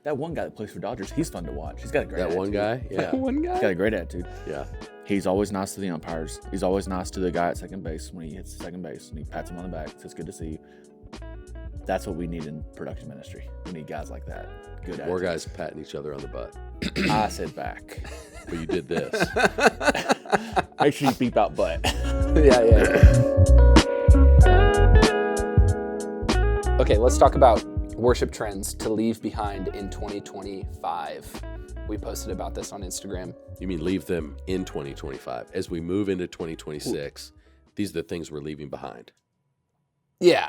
That one guy that plays for Dodgers, he's fun to watch. He's got a great attitude. That one guy? Yeah. That one guy? He's got a great attitude. Yeah. He's always nice to the umpires. He's always nice to the guy at second base when he hits second base, and he pats him on the back. Says, "Good to see you." That's what we need in production ministry. We need guys like that. Good attitude. More guys patting each other on the butt. I said back. But you did this. Make sure you beep out butt. Yeah. Okay, let's talk about worship trends to leave behind in 2025. We posted about this on Instagram. You mean leave them in 2025. As we move into 2026, these are the things we're leaving behind. Yeah,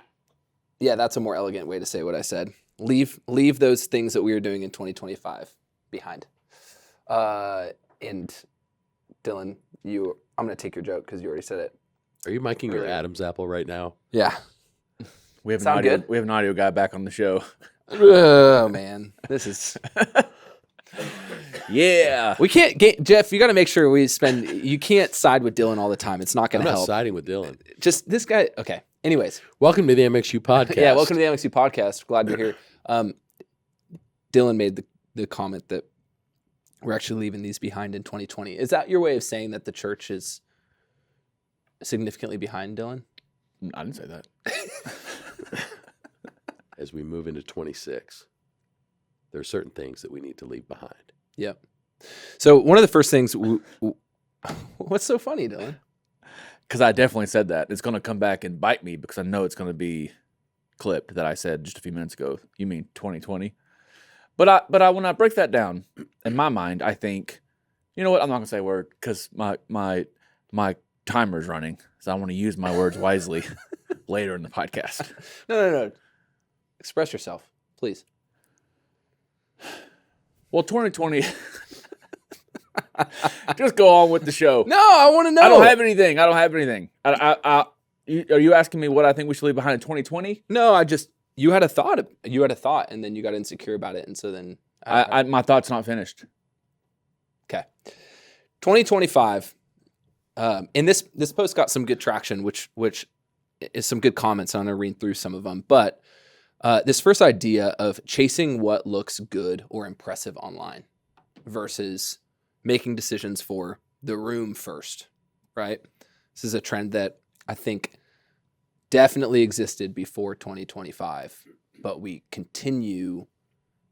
that's a more elegant way to say what I said. Leave those things that we are doing in 2025 behind. And Dylan, I'm going to take your joke because you already said it. Are you miking your Adam's apple right now? Yeah. We have Sound good? We have an audio guy back on the show. Oh man, this is. Yeah. We can't get Jeff. You got to make sure you can't side with Dylan all the time. It's not going I'm to not help. siding with Dylan. Just this guy. Okay. Anyways. Welcome to the MXU Podcast. Yeah. Welcome to the MXU Podcast. Glad you're here. Dylan made the comment that we're actually leaving these behind in 2020. Is that your way of saying that the church is significantly behind, Dylan? I didn't say that. As we move into 26, there are certain things that we need to leave behind. Yep. So one of the first things, what's so funny, Dylan? Because I definitely said that. It's going to come back and bite me because I know it's going to be clipped that I said just a few minutes ago. You mean 2020? But when I break that down, in my mind, I think, you know what? I'm not going to say a word because my timer's running, so I want to use my words wisely later in the podcast. No. Express yourself, please. Well, 2020. Just go on with the show. No, I want to know. I don't have anything. Are you asking me what I think we should leave behind in 2020? No, you had a thought, and then you got insecure about it, and so then my thought's not finished. Okay, 2025. And this post got some good traction, which is some good comments. I'm gonna read through some of them, but this first idea of chasing what looks good or impressive online versus making decisions for the room first, right? This is a trend that I think definitely existed before 2025, but we continue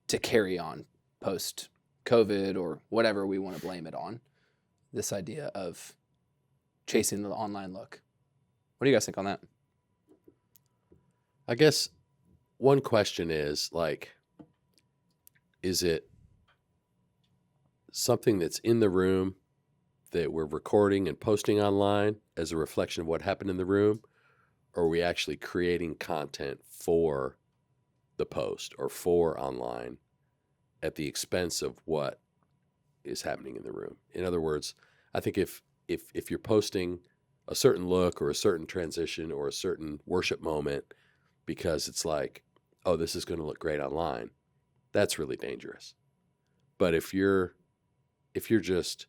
to carry on post-COVID or whatever we want to blame it on. This idea of chasing the online look. What do you guys think on that? I guess one question is, is it something that's in the room that we're recording and posting online as a reflection of what happened in the room? Or are we actually creating content for the post or for online at the expense of what is happening in the room? In other words, I think if you're posting a certain look or a certain transition or a certain worship moment because it's like, oh, this is going to look great online, that's really dangerous. But if you're just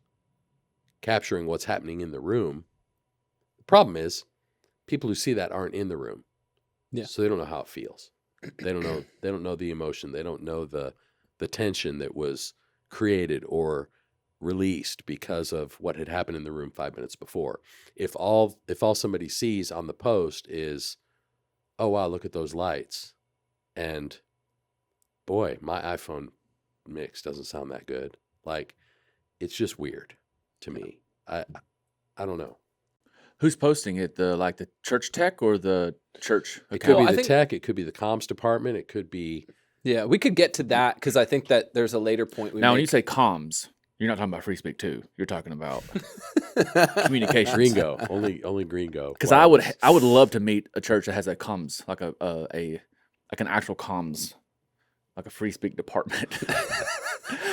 capturing what's happening in the room, the problem is people who see that aren't in the room. Yeah. So they don't know how it feels. They don't know the emotion. They don't know the tension that was created or released because of what had happened in the room 5 minutes before. If all somebody sees on the post is, oh wow, look at those lights, and boy, my iPhone mix doesn't sound that good. Like, it's just weird to me. I don't know. Who's posting it? The church tech or the church? It could account? be the tech. It could be the comms department. It could be. Yeah, we could get to that because I think that there's a later point. When you say comms, you're not talking about free speak too. You're talking about communications. Gringo, only Gringo. Because I would love to meet a church that has a comms, like an actual comms, like a free speak department.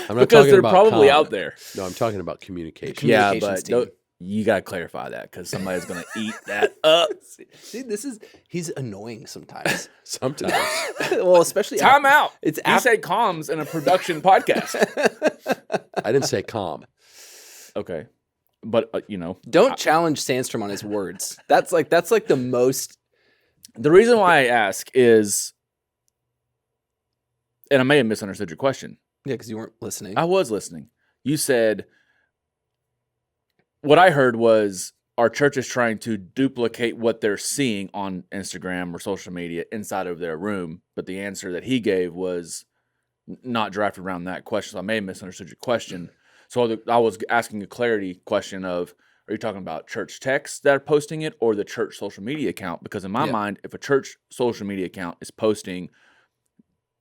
I'm not because talking they're about probably out there. No, I'm talking about communication. Yeah, Communications but team. you gotta clarify that because somebody's gonna eat that up. See, he's annoying sometimes. Sometimes. Well, especially Time out. It's you said comms in a production podcast. I didn't say calm. Okay, but don't challenge Sandstrom on his words. That's like the most. The reason why I ask is and I may have misunderstood your question. Yeah, because you weren't listening. I was listening. You said, what I heard was our church is trying to duplicate what they're seeing on Instagram or social media inside of their room. But the answer that he gave was not drafted around that question. So I may have misunderstood your question. So I was asking a clarity question of, are you talking about church texts that are posting it or the church social media account? Because in my mind, if a church social media account is posting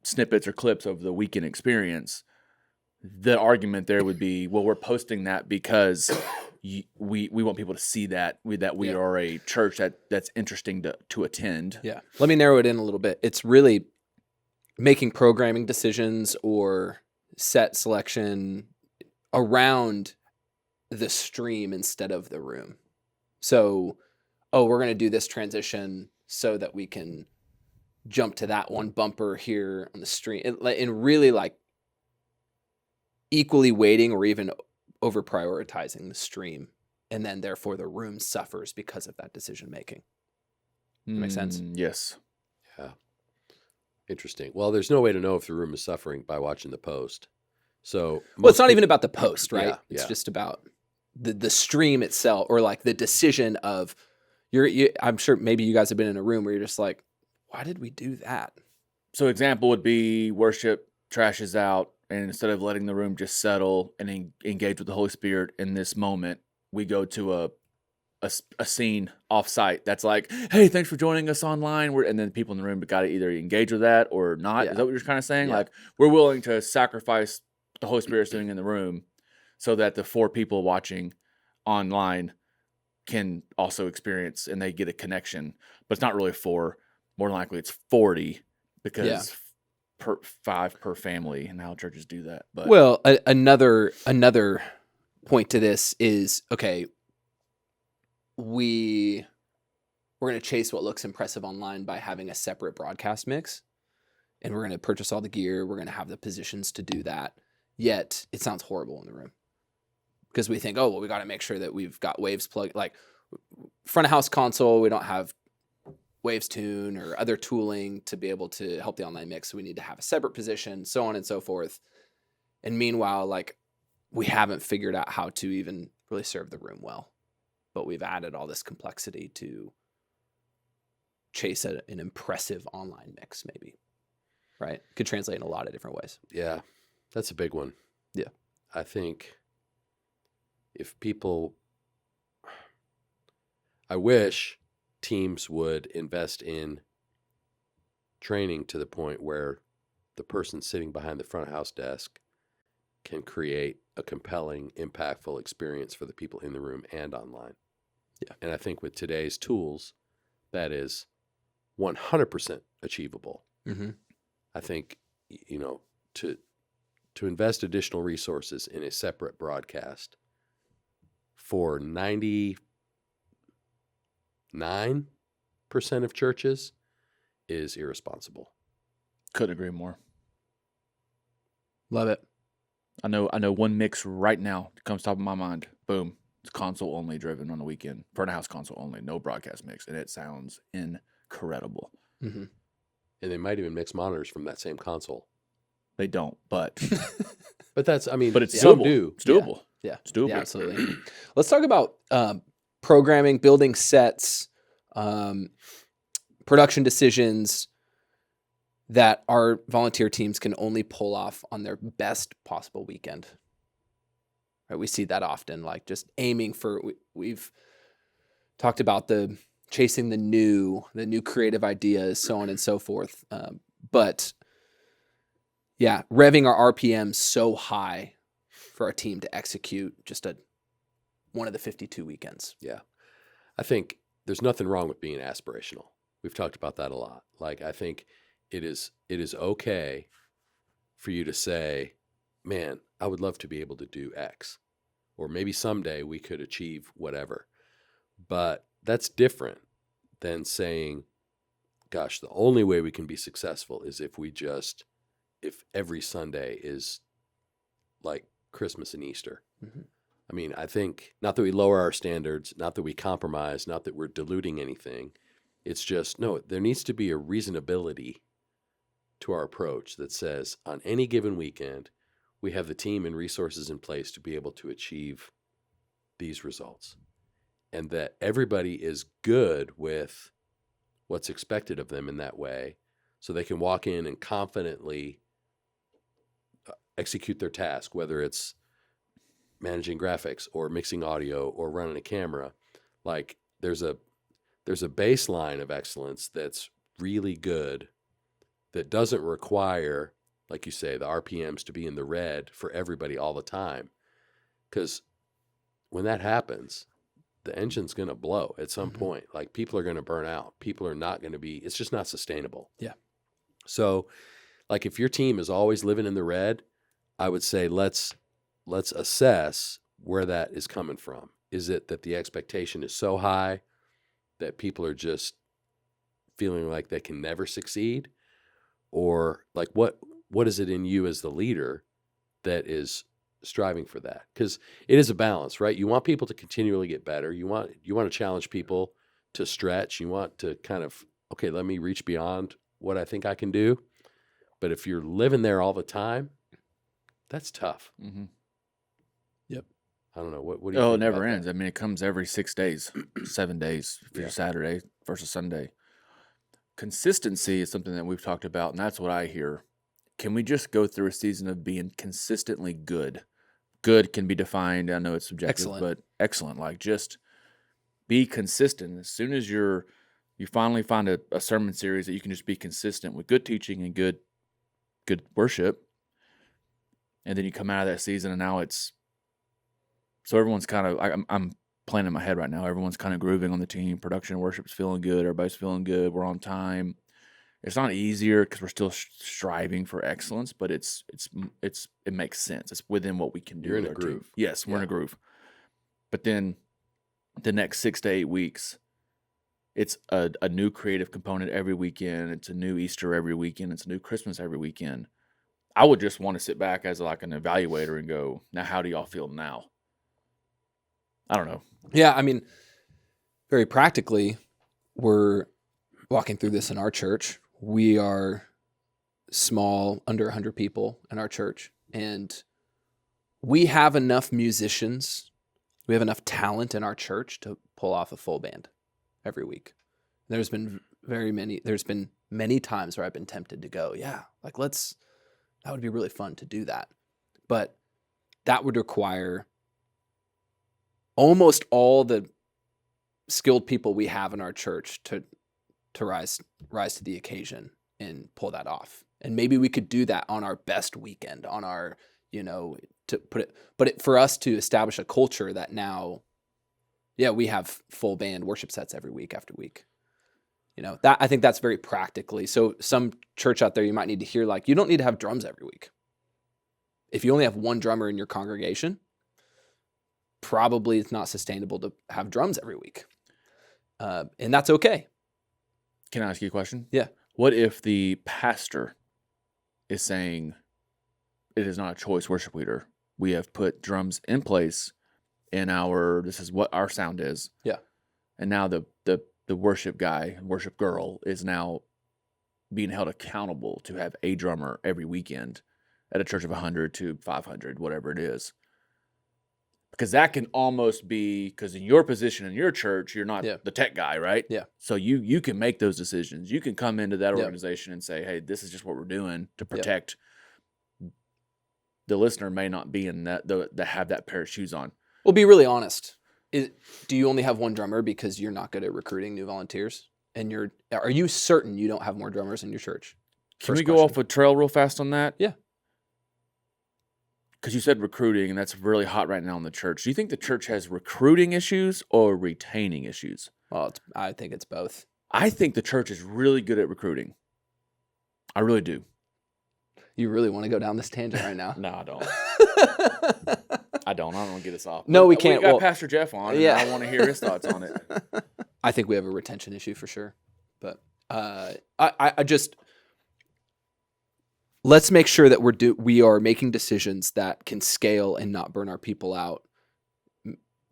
snippets or clips of the weekend experience, the argument there would be, well, we're posting that because we want people to see that we are a church that's interesting to attend. Yeah. Let me narrow it in a little bit. It's really making programming decisions or set selection around the stream instead of the room. So, we're going to do this transition so that we can jump to that one bumper here on the stream, and really like equally weighting or even over prioritizing the stream, and then therefore the room suffers because of that decision making. Makes sense? Yes. Yeah. Interesting. Well, there's no way to know if the room is suffering by watching the post. So, well, it's not even about the post, right? Yeah, it's yeah. just about the stream itself, or like the decision of I'm sure maybe you guys have been in a room where you're just like, why did we do that? So example would be worship trashes out, and instead of letting the room just settle and engage with the Holy Spirit in this moment, we go to a scene off-site that's like, hey, thanks for joining us online. And then people in the room got to either engage with that or not. Yeah. Is that what you're kind of saying? Yeah. Like, we're willing to sacrifice the Holy Spirit sitting in the room so that the 4 people watching online can also experience and they get a connection. But it's not really 4. More than likely it's 40 because 5 per family, and how churches do that. But well, another point to this is, okay, we're going to chase what looks impressive online by having a separate broadcast mix, and we're going to purchase all the gear. We're going to have the positions to do that. Yet it sounds horrible in the room because we think, we got to make sure that we've got waves plugged, like front of house console. We don't have Waves Tune or other tooling to be able to help the online mix. So we need to have a separate position, so on and so forth. And meanwhile, like, we haven't figured out how to even really serve the room well, but we've added all this complexity to chase an impressive online mix, maybe, right? Could translate in a lot of different ways. Yeah, that's a big one. Yeah. I think if people, I wish teams would invest in training to the point where the person sitting behind the front house desk can create a compelling, impactful experience for the people in the room and online. Yeah. And I think with today's tools, that is 100% achievable. Mm-hmm. I think, to invest additional resources in a separate broadcast for 99% of churches is irresponsible. couldn't agree more. Love it. I know one mix right now that comes top of my mind. Boom. It's console only driven on the weekend. Front of house console only, no broadcast mix. And it sounds incredible. Mm-hmm. And they might even mix monitors from that same console. They don't, but But that's, but it's some doable. do. It's doable. Yeah. It's doable. Yeah, absolutely. Let's talk about programming, building sets, production decisions that our volunteer teams can only pull off on their best possible weekend. Right? We see that often, like just aiming for, we've talked about chasing the new creative ideas, so on and so forth. But yeah, revving our RPM so high for our team to execute just one of the 52 weekends. Yeah. I think there's nothing wrong with being aspirational. We've talked about that a lot. Like, I think it is okay for you to say, man, I would love to be able to do X, or maybe someday we could achieve whatever. But that's different than saying, gosh, the only way we can be successful is if every Sunday is like Christmas and Easter. Mm-hmm. I mean, I think not that we lower our standards, not that we compromise, not that we're diluting anything. It's just, no, there needs to be a reasonability to our approach that says on any given weekend, we have the team and resources in place to be able to achieve these results, and that everybody is good with what's expected of them in that way, so they can walk in and confidently execute their task, whether it's managing graphics or mixing audio or running a camera. Like there's a baseline of excellence that's really good, that doesn't require, like you say, the RPMs to be in the red for everybody all the time. Because when that happens, the engine's going to blow at some point. Like people are going to burn out. People are not going to be, it's just not sustainable. Yeah. So like if your team is always living in the red, I would say let's assess where that is coming from. Is it that the expectation is so high that people are just feeling like they can never succeed? Or like what is it in you as the leader that is striving for that? Because it is a balance, right? You want people to continually get better. You want to challenge people to stretch. You want to kind of, okay, let me reach beyond what I think I can do. But if you're living there all the time, that's tough. Mm-hmm. Yep. I don't know. What do you think? Oh, it never about ends. that? I mean, it comes every 6 days, 7 days for Yeah. Saturday versus Sunday. Consistency is something that we've talked about, and that's what I hear. Can we just go through a season of being consistently good? Good can be defined, I know it's subjective, Excellent. but excellent. Like just be consistent. As soon as you finally find a sermon series that you can just be consistent with good teaching and good worship, and then you come out of that season and now so everyone's kind of, I'm playing in my head right now, everyone's kind of grooving on the team. Production and worship's feeling good. Everybody's feeling good. We're on time. It's not easier because we're still striving for excellence, but it makes sense. It's within what we can do. You're in with a our team. groove. Yes, we're in Yeah. a groove. But then the next 6 to 8 weeks, it's a new creative component every weekend. It's a new Easter every weekend. It's a new Christmas every weekend. I would just want to sit back as like an evaluator and go, now how do y'all feel now? I don't know. Yeah, I mean, very practically, we're walking through this in our church. We are small, under 100 people in our church, and we have enough musicians, we have enough talent in our church to pull off a full band every week. There's been many times where I've been tempted to go, yeah, like that would be really fun to do that. But that would require almost all the skilled people we have in our church to rise to the occasion and pull that off. And maybe we could do that on our best weekend, on our, for us to establish a culture that now, yeah, we have full band worship sets every week after week. That I think that's very practically. So some church out there, you might need to hear, like, you don't need to have drums every week. If you only have one drummer in your congregation, probably it's not sustainable to have drums every week. And that's okay. Can I ask you a question? Yeah. What if the pastor is saying it is not a choice worship leader? We have put drums in place in this is what our sound is. Yeah. And now the worship guy, worship girl is now being held accountable to have a drummer every weekend at a church of 100 to 500, whatever it is. Because that can almost be, because in your position in your church, you're not the tech guy, right? Yeah. So you can make those decisions. You can come into that Yeah. organization and say, hey, this is just what we're doing to protect. The listener may not be in that, to have that pair of shoes on. Well, be really honest. Do you only have one drummer because you're not good at recruiting new volunteers? And are you certain you don't have more drummers in your church? Can First we go question. off a trail real fast on that? Yeah. Because you said recruiting, and that's really hot right now in the church. Do you think the church has recruiting issues or retaining issues? Well, I think it's both. I think the church is really good at recruiting. I really do. You really want to go down this tangent right now? No, I don't. I don't want to get us off. No, we But can't. We got Well, Pastor Jeff on, and yeah. I want to hear his thoughts on it. I think we have a retention issue for sure. But I just let's make sure that we are making decisions that can scale and not burn our people out.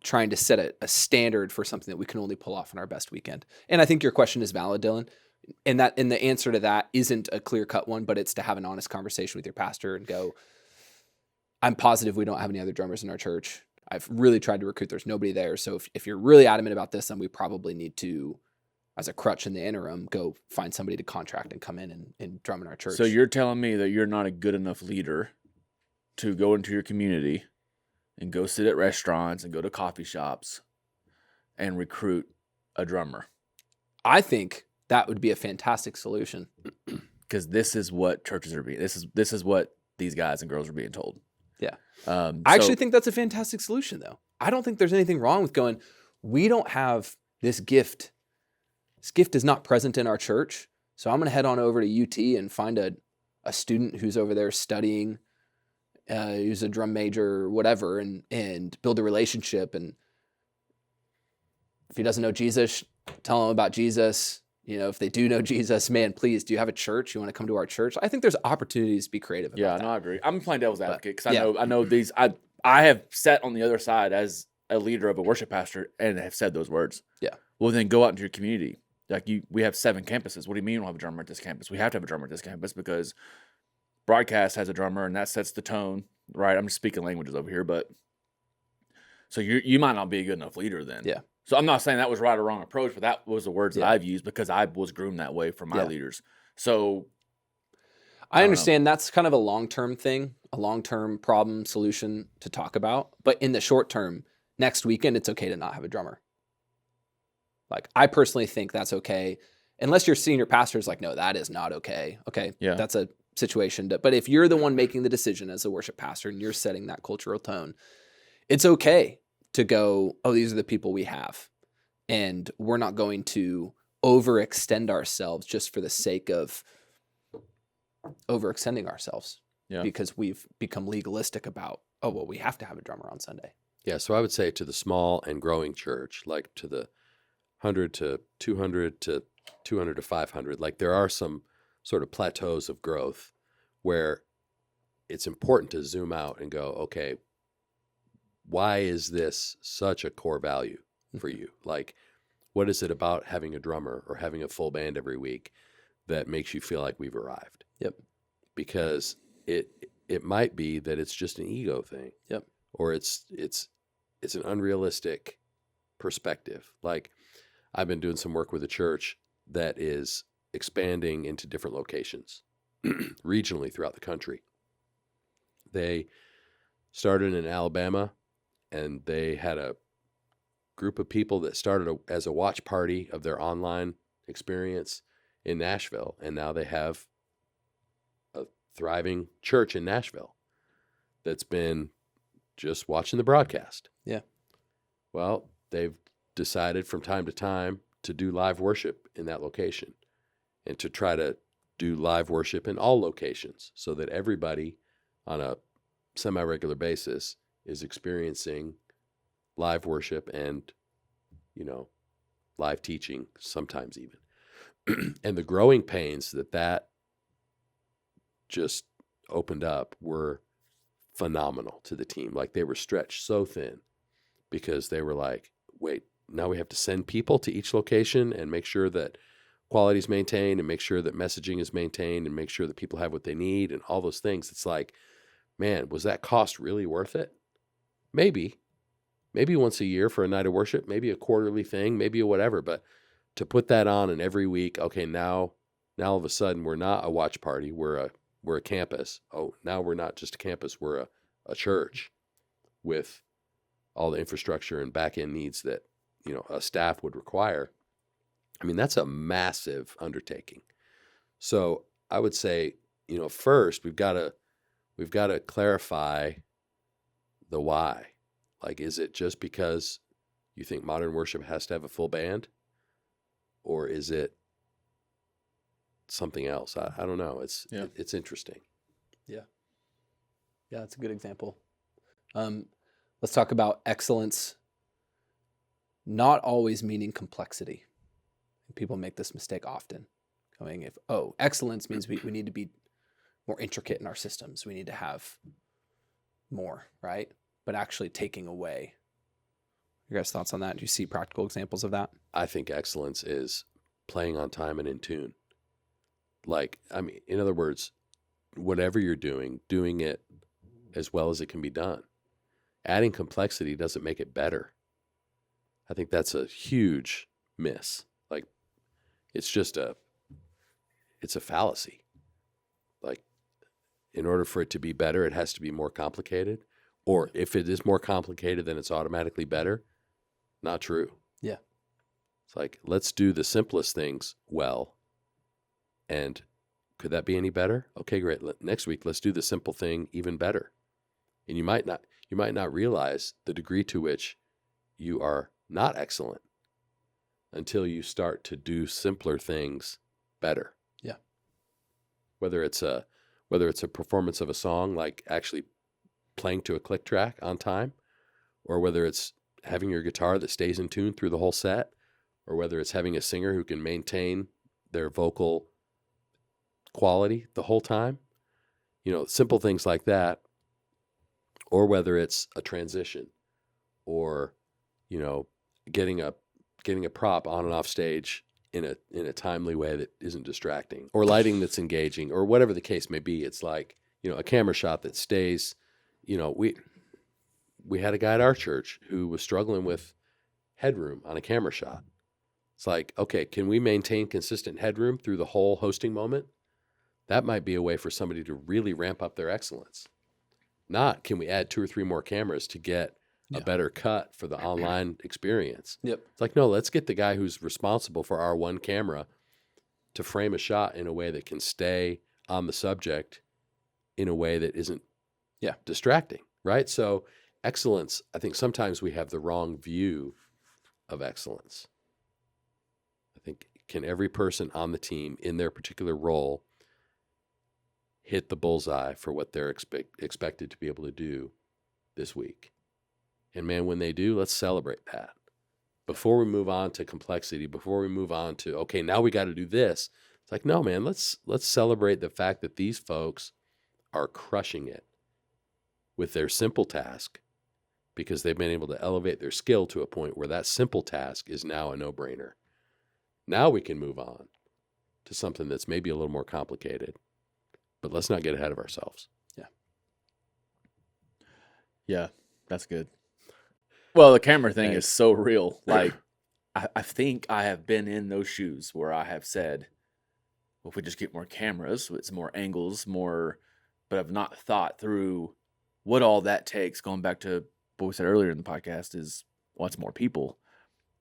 Trying to set a standard for something that we can only pull off on our best weekend. And I think your question is valid, Dylan. And the answer to that isn't a clear-cut one, but it's to have an honest conversation with your pastor and go, I'm positive we don't have any other drummers in our church. I've really tried to recruit. There's nobody there. So if you're really adamant about this, then we probably need to, as a crutch in the interim, go find somebody to contract and come in and drum in our church. So you're telling me that you're not a good enough leader to go into your community and go sit at restaurants and go to coffee shops and recruit a drummer? I think that would be a fantastic solution. Because this is what churches are being. This is what these guys and girls are being told. Yeah. I actually think that's a fantastic solution, though. I don't think there's anything wrong with going, we don't have this gift. This gift is not present in our church. So I'm going to head on over to UT and find a student who's over there studying, who's a drum major or whatever, and build a relationship. And if he doesn't know Jesus, tell him about Jesus. You know, if they do know Jesus, man, please, do you have a church? You want to come to our church? I think there's opportunities to be creative about that. No, I agree. I'm playing devil's advocate because I know these. I have sat on the other side as a leader of a worship pastor and have said those words. Yeah. Well, then go out into your community. Like we have 7 campuses. What do you mean you don't have a drummer at this campus? We have to have a drummer at this campus because broadcast has a drummer and that sets the tone, right? I'm just speaking languages over here, but so you might not be a good enough leader then. Yeah. So I'm not saying that was right or wrong approach, but that was the words that I've used because I was groomed that way from my leaders. So I understand that's kind of a long-term thing, a long-term problem solution to talk about. But in the short term, next weekend, it's okay to not have a drummer. Like, I personally think that's okay. Unless your senior pastor is like, no, that is not okay. Okay, that's a situation. But if you're the one making the decision as a worship pastor and you're setting that cultural tone, it's okay to go, oh, these are the people we have. And we're not going to overextend ourselves just for the sake of overextending ourselves because we've become legalistic about, oh, well, we have to have a drummer on Sunday. Yeah, so I would say to the small and growing church, like to the 100 to 200 to 200 to 500, like there are some sort of plateaus of growth where it's important to zoom out and go, okay, why is this such a core value for you? Like, what is it about having a drummer or having a full band every week that makes you feel like we've arrived? Yep. Because it might be that it's just an ego thing. Yep. Or it's an unrealistic perspective. Like, I've been doing some work with a church that is expanding into different locations regionally throughout the country. They started in Alabama, and they had a group of people that started as a watch party of their online experience in Nashville. And now they have a thriving church in Nashville that's been just watching the broadcast. Yeah. Well, they've decided from time to time to do live worship in that location and to try to do live worship in all locations so that everybody on a semi-regular basis is experiencing live worship and, live teaching sometimes even. And the growing pains that just opened up were phenomenal to the team. Like, they were stretched so thin because they were like, wait, now we have to send people to each location and make sure that quality is maintained and make sure that messaging is maintained and make sure that people have what they need and all those things. It's like, man, was that cost really worth it? Maybe once a year for a night of worship, maybe a quarterly thing, maybe a whatever. But to put that on and every week, okay, now all of a sudden we're not a watch party, we're a campus. Oh, now we're not just a campus, we're a church with all the infrastructure and back end needs that a staff would require. I mean, that's a massive undertaking. So I would say, first we've got to clarify the why. Like, is it just because you think modern worship has to have a full band, or is it something else? I don't know. It's interesting. Yeah. Yeah, that's a good example. Let's talk about excellence not always meaning complexity. People make this mistake often. Excellence means we need to be more intricate in our systems. We need to have more, right? But actually taking away. Your guys' thoughts on that? Do you see practical examples of that? I think excellence is playing on time and in tune. Like, I mean, in other words, whatever you're doing it as well as it can be done. Adding complexity doesn't make it better. I think that's a huge miss. Like, it's a fallacy. Like, in order for it to be better, it has to be more complicated. Or if it is more complicated, then it's automatically better. Not true. Yeah. It's like, let's do the simplest things well. And could that be any better? Okay, great. Next week, let's do the simple thing even better. And you might not realize the degree to which you are not excellent until you start to do simpler things better. Yeah. Whether it's a performance of a song, like actually playing to a click track on time, or whether it's having your guitar that stays in tune through the whole set, or whether it's having a singer who can maintain their vocal quality the whole time, simple things like that, or whether it's a transition, or getting a prop on and off stage in a timely way that isn't distracting, or lighting that's engaging, or whatever the case may be. It's like, a camera shot that stays. We had a guy at our church who was struggling with headroom on a camera shot. It's like, okay, can we maintain consistent headroom through the whole hosting moment? That might be a way for somebody to really ramp up their excellence. Not, can we add 2 or 3 more cameras to get a better cut for the online experience? Yep. It's like, no, let's get the guy who's responsible for our one camera to frame a shot in a way that can stay on the subject in a way that isn't distracting, right? So excellence, I think sometimes we have the wrong view of excellence. I think, can every person on the team in their particular role hit the bullseye for what they're expected to be able to do this week? And man, when they do, let's celebrate that. Before we move on to complexity, before we move on to, okay, now we got to do this. It's like, no, man, let's celebrate the fact that these folks are crushing it with their simple task, because they've been able to elevate their skill to a point where that simple task is now a no-brainer. Now we can move on to something that's maybe a little more complicated. But let's not get ahead of ourselves. Yeah, that's good. Well, the camera thing is so real. Like, I think I have been in those shoes where I have said, well, if we just get more cameras, it's more angles, but I've not thought through what all that takes. Going back to what we said earlier in the podcast is, well, it's more people.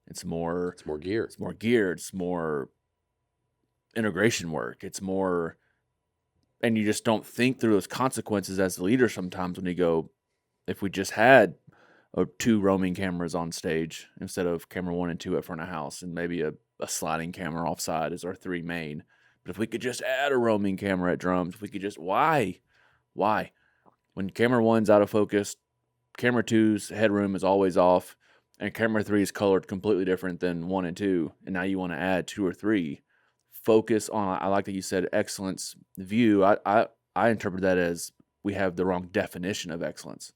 It's more gear. It's more gear. It's more integration work. It's more... And you just don't think through those consequences as the leader sometimes when you go, if we just had 2 roaming cameras on stage instead of camera 1 and 2 at front of house, and maybe a sliding camera offside is our 3 main. But if we could just add a roaming camera at drums, if we could just, why? When camera 1's out of focus, camera 2's headroom is always off, and camera 3 is colored completely different than 1 and 2, and now you want to add 2 or 3. Focus on, I like that you said excellence view. I interpret that as we have the wrong definition of excellence.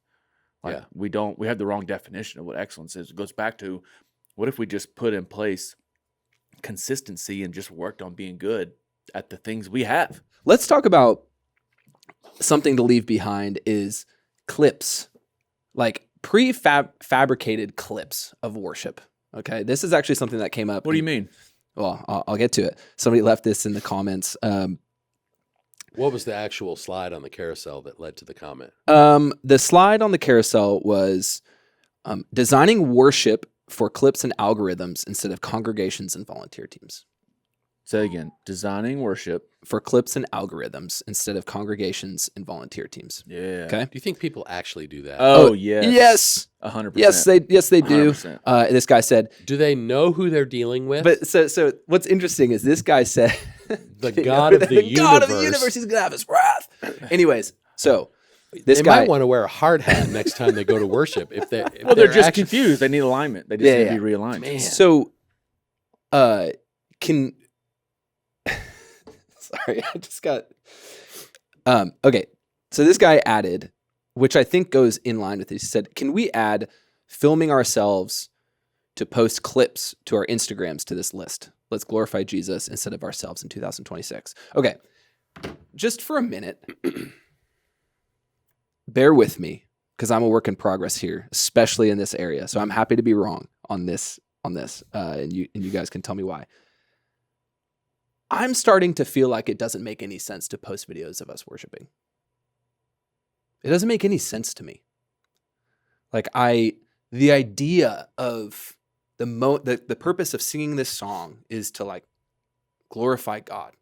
Like we have the wrong definition of what excellence is. It goes back to, what if we just put in place consistency and just worked on being good at the things we have? Let's talk about something to leave behind is clips, like prefabricated clips of worship. Okay. This is actually something that came up. What do you mean? Well, I'll get to it. Somebody left this in the comments. What was the actual slide on the carousel that led to the comment? The slide on the carousel was designing worship for clips and algorithms instead of congregations and volunteer teams. Say again, designing worship for clips and algorithms instead of congregations and volunteer teams. Yeah. Okay. Do you think people actually do that? Oh, yes. Yes. 100%. Yes, they do. 100%. This guy said, do they know who they're dealing with? But so what's interesting is this guy said, the God of the universe. God of the universe, he's gonna have his wrath. Anyways, so they might want to wear a hard hat next time they go to worship. If they're just confused. They need alignment. They just need to be realigned. Man. So, sorry, I just got. Okay, so this guy added, which I think goes in line with this. He said, "Can we add filming ourselves to post clips to our Instagrams to this list?" Let's glorify Jesus instead of ourselves in 2026. Okay, just for a minute, bear with me because I'm a work in progress here, especially in this area. So I'm happy to be wrong on this, and you guys can tell me why. I'm starting to feel like it doesn't make any sense to post videos of us worshiping. It doesn't make any sense to me. Like the idea of the purpose of singing this song is to like glorify God,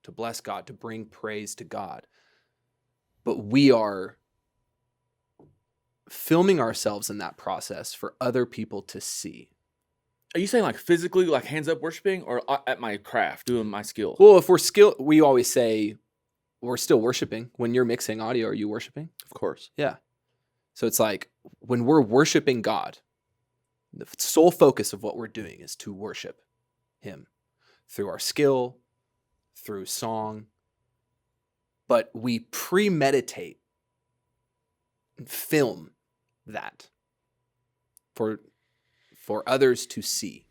to bless God, to bring praise to God. But we are filming ourselves in that process for other people to see. Are you saying like physically, like hands up worshiping, or at my craft, doing my skill? Well, if we're we always say we're still worshiping. When you're mixing audio, are you worshiping? Of course. Yeah. So it's like when we're worshiping God, the sole focus of what we're doing is to worship him through our skill, through song. But we premeditate and film that for others to see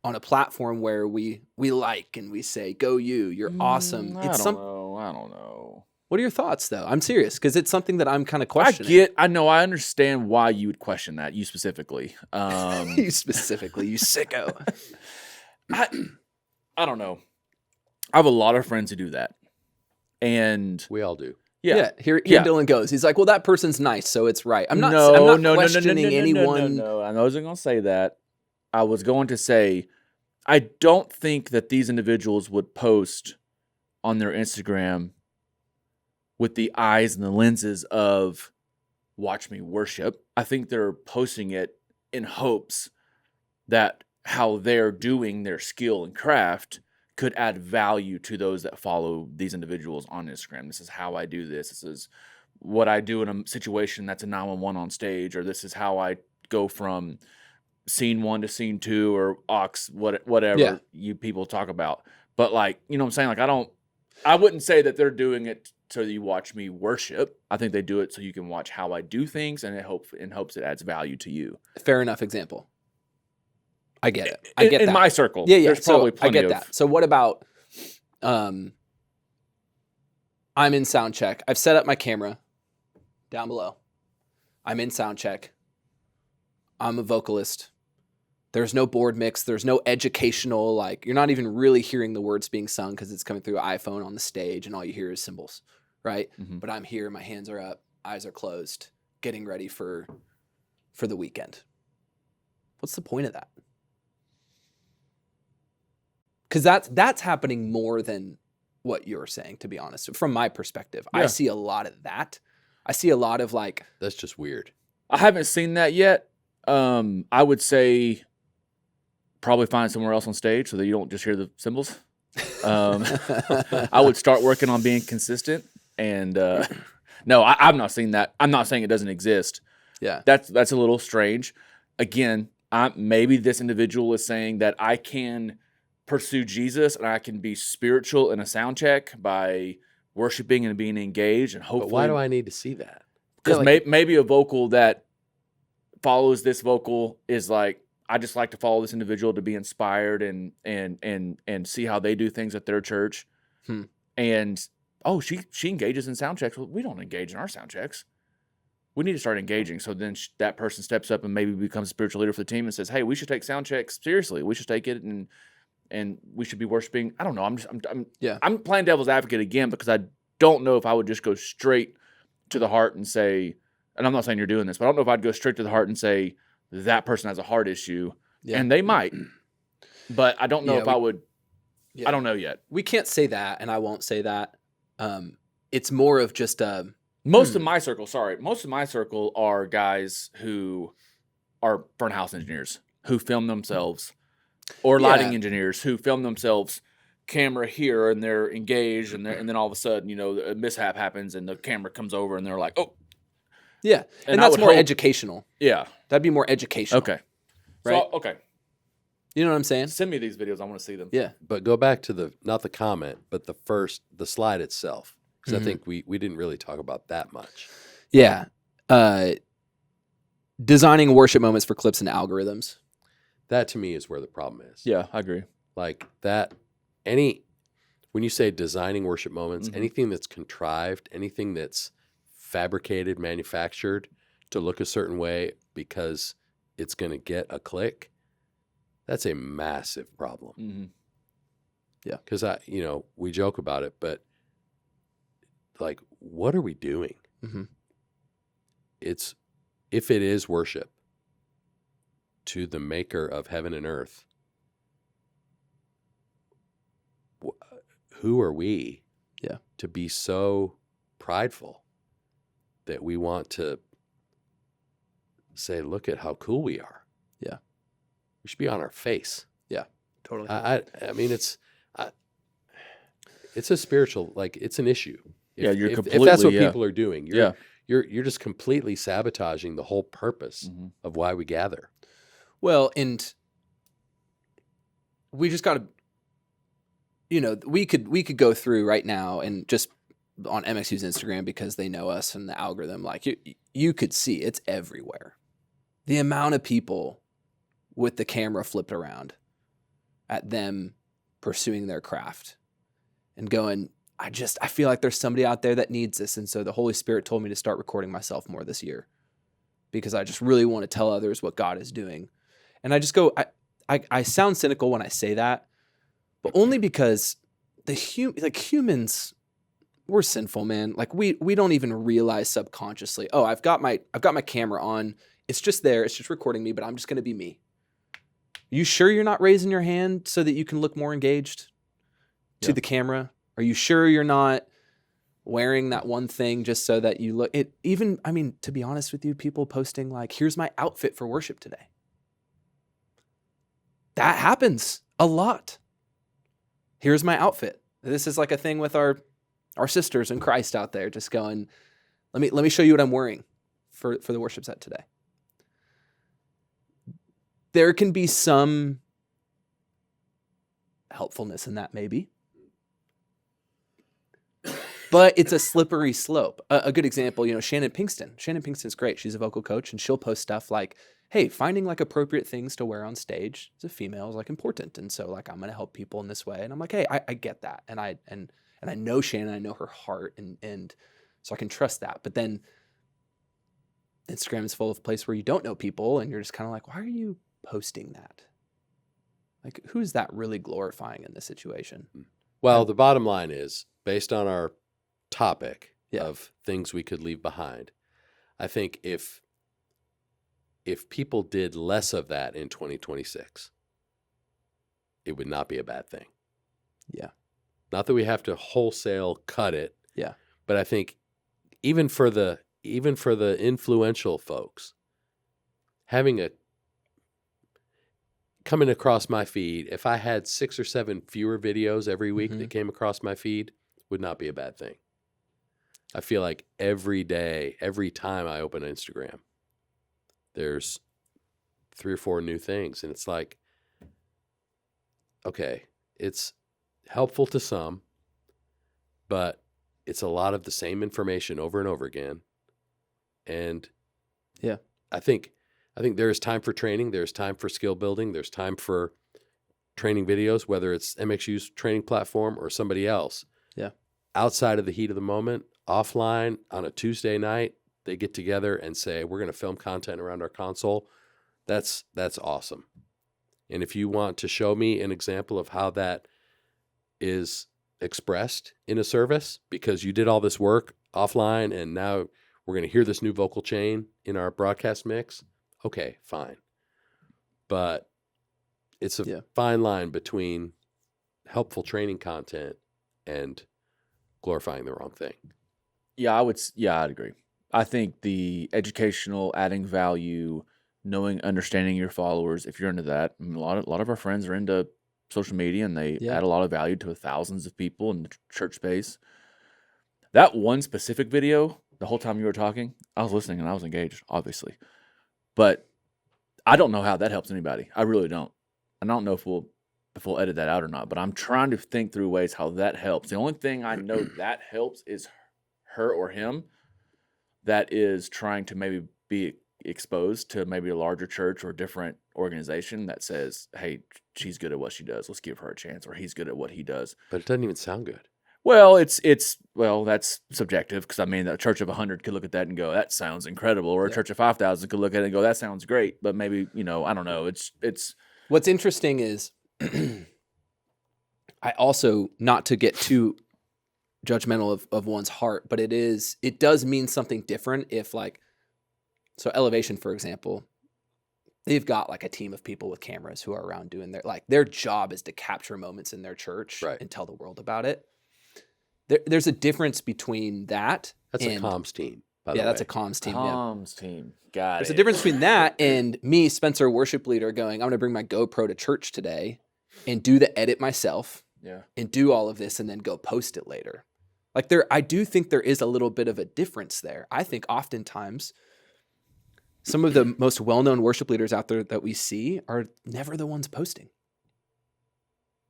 on a platform where we like and we say, go you, you're awesome. I don't know. What are your thoughts though? I'm serious because it's something that I'm kind of questioning. I understand why you would question that, you specifically. You specifically, you sicko. I don't know. I have a lot of friends who do that. And We all do. Yeah. Here Dylan goes. He's like, well, that person's nice, so it's right. I'm not questioning anyone. No, I wasn't going to say that. I was going to say, I don't think that these individuals would post on their Instagram with the eyes and the lenses of watch me worship. I think they're posting it in hopes that how they're doing their skill and craft could add value to those that follow these individuals on Instagram. This is how I do this. This is what I do in a situation that's a 911 on stage, or this is how I go from scene 1 to scene 2 or whatever you people talk about. But like, you know what I'm saying? Like I wouldn't say that they're doing it so that you watch me worship. I think they do it so you can watch how I do things, and in hopes it adds value to you. Fair enough example. I get it. I get that. In my circle. Yeah. There's probably plenty I get that. So what about I'm in sound check. I've set up my camera down below. I'm in sound check. I'm a vocalist. There's no board mix. There's no educational, like, you're not even really hearing the words being sung because it's coming through an iPhone on the stage and all you hear is cymbals, right? Mm-hmm. But I'm here, my hands are up, eyes are closed, getting ready for the weekend. What's the point of that? Because that's happening more than what you're saying, to be honest. From my perspective, I see a lot of that. I see a lot of like... That's just weird. I haven't seen that yet. I would say probably find somewhere else on stage so that you don't just hear the cymbals. I would start working on being consistent. And no, I've not seen that. I'm not saying it doesn't exist. Yeah, that's a little strange. Again, maybe this individual is saying that I can pursue Jesus and I can be spiritual in a sound check by worshiping and being engaged, and hopefully. But why do I need to see that? Because maybe a vocal that follows this vocal is like, I just like to follow this individual to be inspired and see how they do things at their church. And she engages in sound checks. Well, we don't engage in our sound checks. We need to start engaging. So then that person steps up and maybe becomes a spiritual leader for the team and says, hey, we should take sound checks seriously. We should take it and we should be worshiping. I don't know. I'm playing devil's advocate again because I don't know if I would just go straight to the heart and say, and I'm not saying you're doing this, but I don't know if I'd go straight to the heart and say that person has a heart issue, and they might, but I don't know if I would. Yeah. I don't know yet. We can't say that, and I won't say that. It's more of just most of my circle are guys who are front house engineers who film themselves, or lighting engineers who film themselves, camera here, and they're engaged, and then all of a sudden, a mishap happens, and the camera comes over, and they're like, oh. Yeah, and that's more educational. Yeah. That'd be more educational. Okay. Right? So, okay. You know what I'm saying? Send me these videos. I want to see them. Yeah. But go back to not the comment, but the slide itself. Because I think we didn't really talk about that much. Yeah. Designing worship moments for clips and algorithms. That to me is where the problem is. Yeah, I agree. Like that, when you say designing worship moments, anything that's contrived, anything that's fabricated, manufactured to look a certain way because it's going to get a click, that's a massive problem. Mm-hmm. Yeah. Because we joke about it, but like, what are we doing? Mm-hmm. If it is worship to the maker of heaven and earth, who are we to be so prideful that we want to say, look at how cool we are? Yeah. We should be on our face. Yeah, totally. I mean, it's a spiritual, like, it's an issue. If that's what people are doing, you're just completely sabotaging the whole purpose of why we gather. Well, and we just got to, we could go through right now and just on MXU's Instagram, because they know us and the algorithm, like you could see it's everywhere. The amount of people with the camera flipped around at them pursuing their craft and going, I feel like there's somebody out there that needs this. And so the Holy Spirit told me to start recording myself more this year because I just really want to tell others what God is doing. And I just go, I sound cynical when I say that, but only because humans, we're sinful, man. Like we don't even realize subconsciously, oh, I've got my camera on. It's just there. It's just recording me, but I'm just going to be me. You sure you're not raising your hand so that you can look more engaged to the camera? Are you sure you're not wearing that one thing just so that you look it? Even, I mean, to be honest with you, people posting like, here's my outfit for worship today. That happens a lot. Here's my outfit. This is like a thing with our sisters in Christ out there, just going, let me show you what I'm wearing for the worship set today. There can be some helpfulness in that, maybe. But it's a slippery slope. A good example, Shannon Pinkston. Shannon Pinkston's great. She's a vocal coach, and she'll post stuff like, hey, finding like appropriate things to wear on stage as a female is like important. And so like, I'm going to help people in this way. And I'm like, hey, I get that. And I know Shannon, I know her heart. And so I can trust that. But then Instagram is full of a place where you don't know people and you're just kind of like, why are you posting that? Like, who's that really glorifying in this situation? Well, the bottom line is, based on our topic of things we could leave behind, I think if people did less of that in 2026, it would not be a bad thing. Yeah. Not that we have to wholesale cut it. Yeah. But I think even for the influential folks, coming across my feed, if I had 6 or 7 fewer videos every week that came across my feed, would not be a bad thing. I feel like every day, every time I open Instagram, there's 3 or 4 new things. And it's like, okay, it's helpful to some, but it's a lot of the same information over and over again. And I think there is time for training. There's time for skill building. There's time for training videos, whether it's MXU's training platform or somebody else. Yeah. Outside of the heat of the moment, offline on a Tuesday night, they get together and say, we're going to film content around our console. That's awesome. And if you want to show me an example of how that is expressed in a service, because you did all this work offline and now we're going to hear this new vocal chain in our broadcast mix, okay, fine. But it's a fine line between helpful training content and glorifying the wrong thing. Yeah, I'd agree. I think the educational, adding value, knowing, understanding your followers, if you're into that, I mean, a lot of our friends are into social media and they add a lot of value to thousands of people in the church space. That one specific video, the whole time you were talking, I was listening and I was engaged, obviously. But I don't know how that helps anybody. I really don't. I don't know if we'll edit that out or not, but I'm trying to think through ways how that helps. The only thing I know that helps is her or him that is trying to maybe be exposed to maybe a larger church or a different organization that says, hey, she's good at what she does. Let's give her a chance. Or he's good at what he does. But it doesn't even sound good. Well, well, that's subjective because I mean, a church of 100 could look at that and go, that sounds incredible. Or a church of 5,000 could look at it and go, that sounds great. But maybe, I don't know. It's What's interesting is I also, not to get too judgmental of one's heart, but it does mean something different if so Elevation, for example, they've got like a team of people with cameras who are around doing their job is to capture moments in their church and tell the world about it. There's a difference between that. That's a comms team. By the way. That's a comms team. Comms team. Got There's a difference between that and me, Spencer, worship leader, going, I'm going to bring my GoPro to church today and do the edit myself. Yeah. And do all of this and then go post it later. I do think there is a little bit of a difference there. I think oftentimes some of the most well-known worship leaders out there that we see are never the ones posting.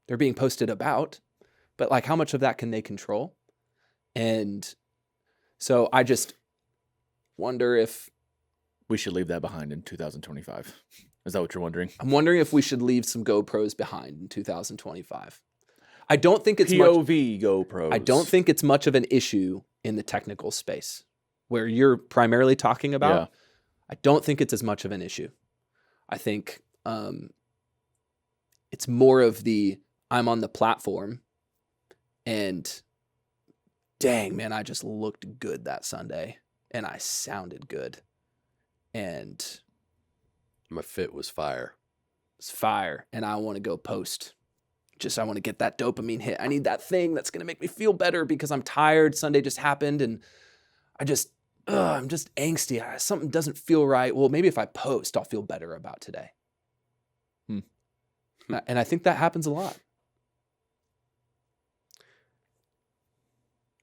They're being posted about, but how much of that can they control? And so I just wonder if we should leave that behind in 2025. Is that what you're wondering? I'm wondering if we should leave some GoPros behind in 2025. I don't think it's POV GoPros. I don't think it's much of an issue in the technical space where you're primarily talking about. Yeah. I don't think it's as much of an issue. I think it's more of I'm on the platform and dang, man, I just looked good that Sunday and I sounded good. And my fit was fire. It's fire. And I want to go post. I want to get that dopamine hit. I need that thing that's going to make me feel better because I'm tired. Sunday just happened and I'm just angsty. Something doesn't feel right. Well, maybe if I post, I'll feel better about today. And I think that happens a lot.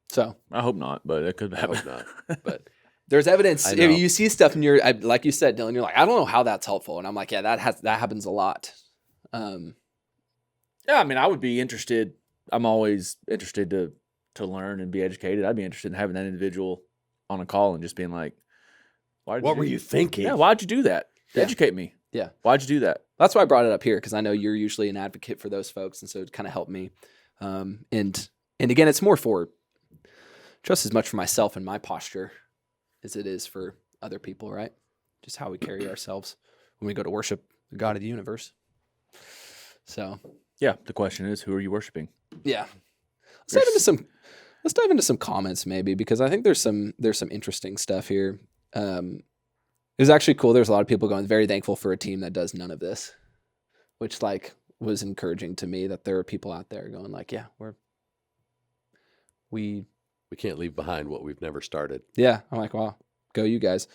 So I hope not, but it could happen. I hope not. But there's evidence. You see stuff and you're like you said, Dylan, you're like, I don't know how that's helpful. And I'm like, yeah, that happens a lot. Yeah, I mean, I would be interested. I'm always interested to learn and be educated. I'd be interested in having that individual on a call and just being like, what were you thinking? Yeah, why'd you do that? Yeah. Educate me. Yeah. Why'd you do that? That's why I brought it up here because I know you're usually an advocate for those folks. And so it kind of helped me. And again, it's more for just as much for myself and my posture as it is for other people, right? Just how we carry ourselves when we go to worship the God of the universe. So... yeah, the question is, who are you worshiping? Yeah. Let's dive into some comments maybe because I think there's some interesting stuff here. It was actually cool. There's a lot of people going, very thankful for a team that does none of this, which was encouraging to me that there are people out there going yeah, we can't leave behind what we've never started. Yeah. I'm like, wow, go you guys.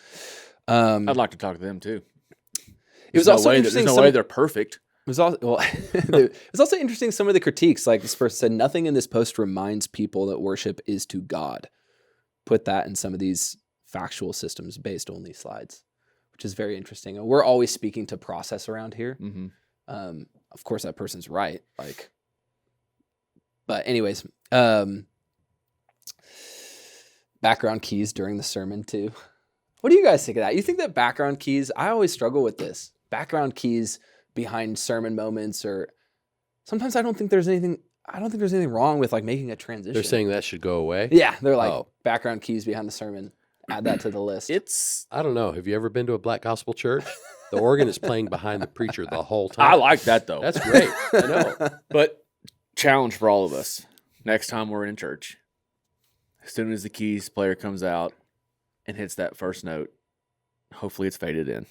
I'd like to talk to them too. It was also interesting. There's no way they're perfect. It was also interesting some of the critiques. Like this person said, nothing in this post reminds people that worship is to God. Put that in some of these factual systems based only slides, which is very interesting. And we're always speaking to process around here. Mm-hmm. Of course, that person's right. But anyways, background keys during the sermon too. What do you guys think of that? You think that background keys? I always struggle with this. Background keys behind sermon moments, or sometimes I don't think there's anything wrong with making a transition. They're saying that should go away? Yeah, they're background keys behind the sermon. Add that to the list. I don't know. Have you ever been to a Black Gospel church? The organ is playing behind the preacher the whole time. I like that though. That's great. I know. But challenge for all of us. Next time we're in church, as soon as the keys player comes out and hits that first note, hopefully it's faded in.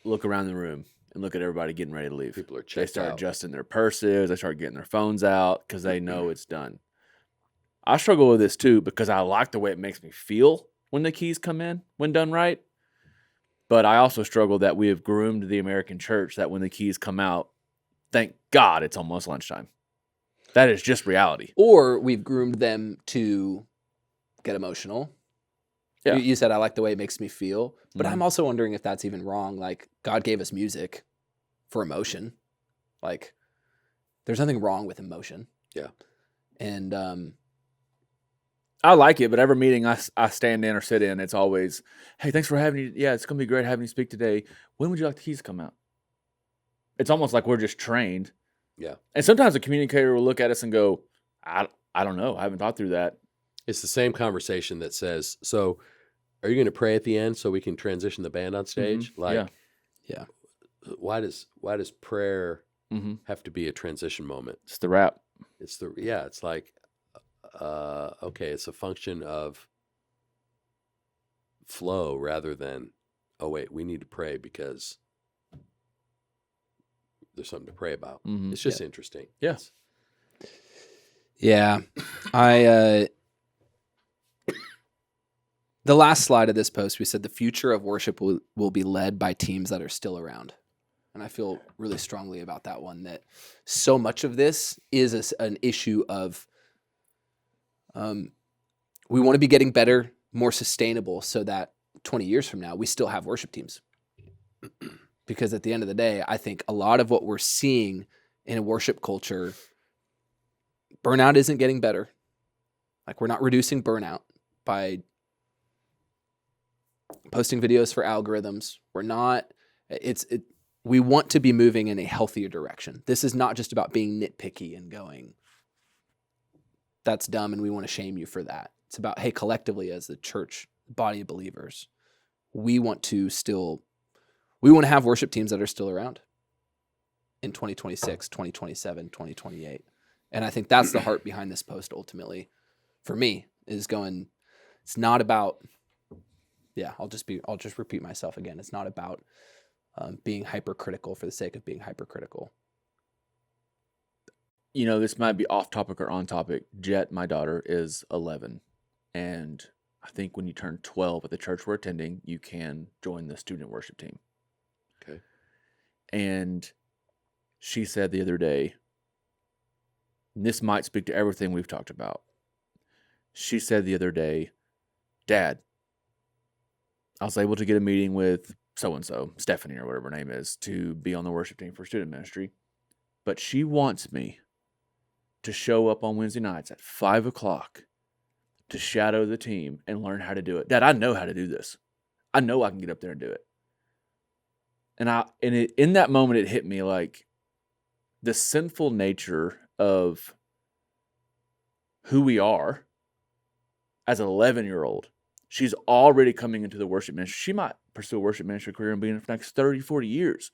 Look around the room and look at everybody getting ready to leave. People are checked They start out. adjusting their purses. They start getting their phones out because they know it's done. I struggle with this too because I like the way it makes me feel when the keys come in, when done right. But I also struggle that we have groomed the American church that when the keys come out, thank God it's almost lunchtime. That is just reality. Or we've groomed them to get emotional. Yeah. You said, I like the way it makes me feel. But I'm also wondering if that's even wrong. God gave us music for emotion. There's nothing wrong with emotion. Yeah. And I like it, but every meeting I stand in or sit in, it's always, hey, thanks for having you. Yeah, it's going to be great having you speak today. When would you like the keys to come out? It's almost like we're just trained. Yeah. And sometimes a communicator will look at us and go, I don't know. I haven't thought through that. It's the same conversation that says, so are you going to pray at the end so we can transition the band on stage? Yeah. Why does prayer have to be a transition moment? It's the wrap. It's like, okay, it's a function of flow rather than, oh wait, we need to pray because there's something to pray about. It's just interesting. Yeah. Yeah. The last slide of this post, we said the future of worship will be led by teams that are still around. And I feel really strongly about that one, that so much of this is an issue of we want to be getting better, more sustainable, so that 20 years from now, we still have worship teams. Because at the end of the day, I think a lot of what we're seeing in a worship culture, burnout isn't getting better. Like, we're not reducing burnout by posting videos for algorithms. We're not, we want to be moving in a healthier direction. This is not just about being nitpicky and going, that's dumb and we want to shame you for that. It's about, hey, collectively as the church, body of believers, we want to have worship teams that are still around in 2026, 2027, 2028. And I think that's the heart behind this post ultimately for me, is going, it's not about, I'll just repeat myself again. It's not about being hypercritical for the sake of being hypercritical. You know, this might be off topic or on topic. Jet, my daughter, is 11. And I think when you turn 12 at the church we're attending, you can join the student worship team. Okay. And she said the other day, and this might speak to everything we've talked about. She said the other day, Dad, I was able to get a meeting with so-and-so, Stephanie or whatever her name is, to be on the worship team for student ministry. But she wants me to show up on Wednesday nights at 5 o'clock to shadow the team and learn how to do it. Dad, I know how to do this. I know I can get up there and do it. And in that moment, it hit me like the sinful nature of who we are as an 11-year-old. She's already coming into the worship ministry. She might pursue a worship ministry career and be in it for the next 30, 40 years.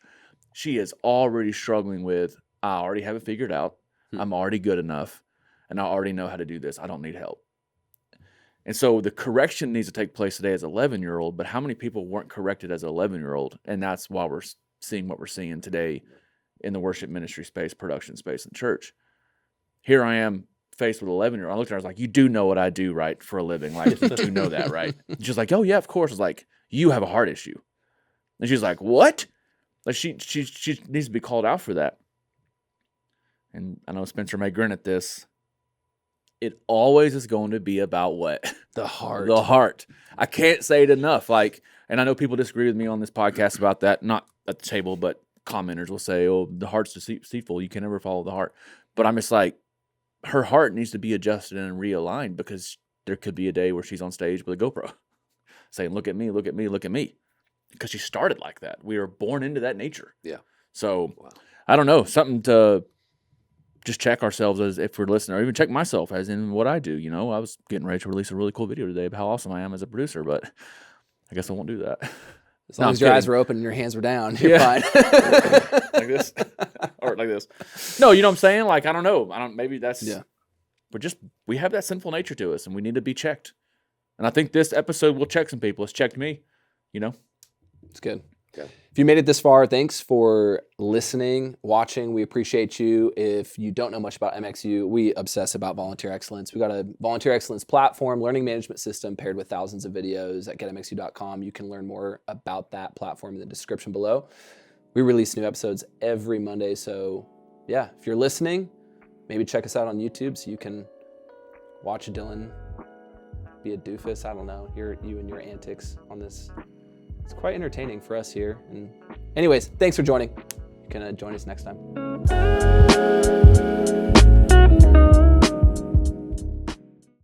She is already struggling with, I already have it figured out. I'm already good enough. And I already know how to do this. I don't need help. And so the correction needs to take place today as an 11-year-old, but how many people weren't corrected as an 11-year-old? And that's why we're seeing what we're seeing today in the worship ministry space, production space in church. Here I am faced with an 11-year-old. I looked at her, I was like, you do know what I do, right, for a living. Like, you do know that, right? She's like, oh, yeah, of course. I was like, you have a heart issue. And she's like, what? Like, she needs to be called out for that. And I know Spencer may grin at this. It always is going to be about what? The heart. The heart. I can't say it enough. Like, and I know people disagree with me on this podcast about that, not at the table, but commenters will say, oh, the heart's deceitful. You can never follow the heart. But I'm just like, her heart needs to be adjusted and realigned, because there could be a day where she's on stage with a GoPro saying, look at me, look at me, look at me. Because she started like that. We were born into that nature. Yeah. So, I don't know, something to just check ourselves as if we're listening, or even check myself as in what I do. You know, I was getting ready to release a really cool video today about how awesome I am as a producer, but I guess I won't do that. As long as your eyes were open and your hands were down, you're fine. Like this. Or like this. No, you know what I'm saying? Like, I don't know. Maybe that's, we have that sinful nature to us and we need to be checked. And I think this episode will check some people. It's checked me, you know? It's good. Okay. If you made it this far, thanks for listening, watching. We appreciate you. If you don't know much about MXU, we obsess about volunteer excellence. We got a volunteer excellence platform, learning management system paired with thousands of videos at getmxu.com. You can learn more about that platform in the description below. We release new episodes every Monday. So yeah, if you're listening, maybe check us out on YouTube so you can watch Dylan be a doofus. I don't know, hear you and your antics on this. It's quite entertaining for us here. And anyways, thanks for joining. You can join us next time.